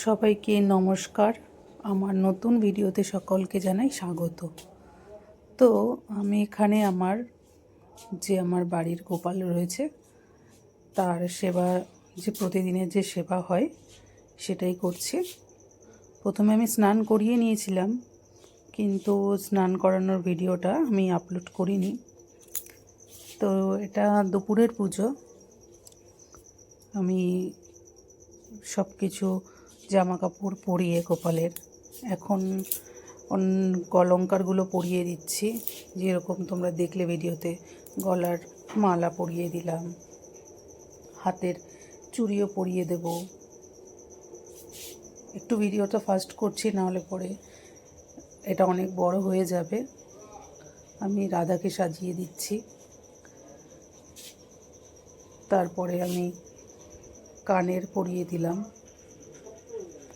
সবাইকে নমস্কার। আমার নতুন ভিডিওতে সকলকে জানাই স্বাগত। তো আমি এখানে আমার বাড়ির গোপাল রয়েছে তার সেবা, যে প্রতিদিনের যে সেবা হয় সেটাই করছি। প্রথমে আমি স্নান করিয়ে নিয়েছিলাম, কিন্তু স্নান করানোর ভিডিওটা আমি আপলোড করিনি। তো এটা দুপুরের পুজো। আমি সব কিছু জামা কাপড় পরিয়ে গোপালের এখন অলঙ্কারগুলো পরিয়ে দিচ্ছি। যেরকম তোমরা দেখলে ভিডিওতে, গলার মালা পরিয়ে দিলাম, হাতের চুড়িও পরিয়ে দেব। একটু ভিডিওটা ফাস্ট করছি, নাহলে পরে এটা অনেক বড় হয়ে যাবে। আমি রাধাকে সাজিয়ে দিচ্ছি, তারপরে আমি কানের পরিয়ে দিলাম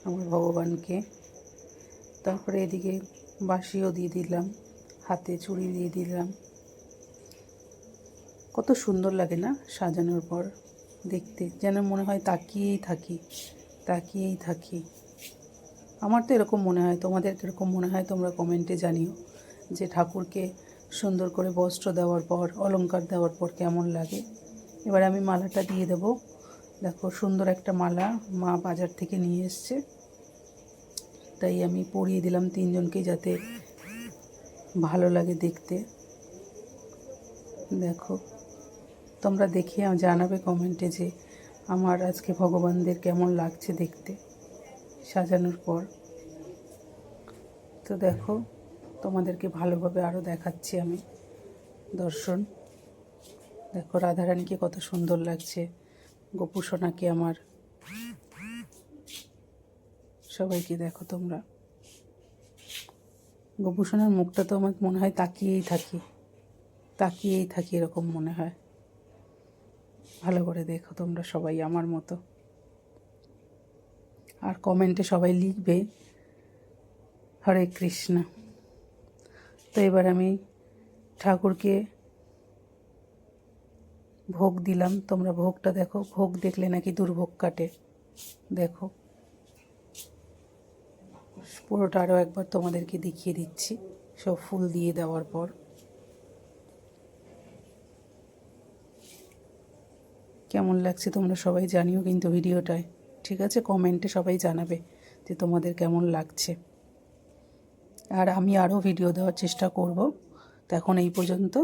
আমার ভগবানকে। তারপরে এদিকে বাঁশিও দিয়ে দিলাম, হাতে চুড়ি দিয়ে দিলাম। কত সুন্দর লাগে না সাজানোর পর দেখতে, যেন মনে হয় তাকিয়েই থাকি। আমার তো এরকম মনে হয়, তোমাদের কীরকম মনে হয় তোমরা কমেন্টে জানিও, যে ঠাকুরকে সুন্দর করে বস্ত্র দেওয়ার পর, অলংকার দেওয়ার পর কেমন লাগে। এবার আমি মালাটা দিয়ে দেব। দেখো, সুন্দর একটা মালা মা বাজার থেকে নিয়ে এসছে, তাই আমি পরিয়ে দিলাম তিনজনকেই, যাতে ভালো লাগে দেখতে। দেখো, তোমরা দেখে জানাবে কমেন্টে যে আমার আজকে ভগবানদের কেমন লাগছে দেখতে সাজানোর পর। তো দেখো, তোমাদেরকে ভালোভাবে আরও দেখাচ্ছি আমি দর্শন। দেখো, রাধারানীকে কত সুন্দর লাগছে, গোপু সোনাকে আমার, সবাইকে দেখো তোমরা। গোপু সোনার মুখটা তো আমার মনে হয় তাকিয়েই থাকি এরকম মনে হয়। ভালো করে দেখো তোমরা সবাই আমার মতো, আর কমেন্টে সবাই লিখবে হরে কৃষ্ণ। তো এবার আমি ঠাকুরকে ভোগ দিলাম। তোমরা ভোগটা দেখো, ভোগ দেখলে নাকি দুর্ভোগ কাটে। দেখো, পুরোটা আরও একবার তোমাদেরকে দেখিয়ে দিচ্ছি, সব ফুল দিয়ে দেওয়ার পর। কেমন লাগছে তোমরা সবাই জানিও কিন্তু ভিডিওটায়, ঠিক আছে? কমেন্টে সবাই জানাবে যে তোমাদের কেমন লাগছে। আর আমি আরও ভিডিও দেওয়ার চেষ্টা করব। তো এখন এই পর্যন্ত।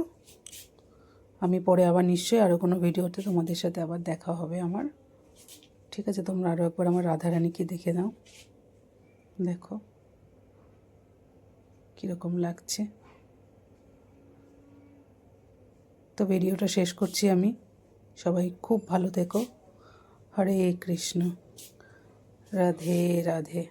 আমি পরে আবার নিশ্চয়ই আরও কোনো ভিডিওতে তোমাদের সাথে আবার দেখা হবে আমার, ঠিক আছে? তোমরা আরও একবার আমার রাধারানীকে দেখে নাও। দেখো কীরকম লাগছে। তো ভিডিওটা শেষ করছি আমি। সবাই খুব ভালো থেকো। হরে কৃষ্ণ, রাধে রাধে।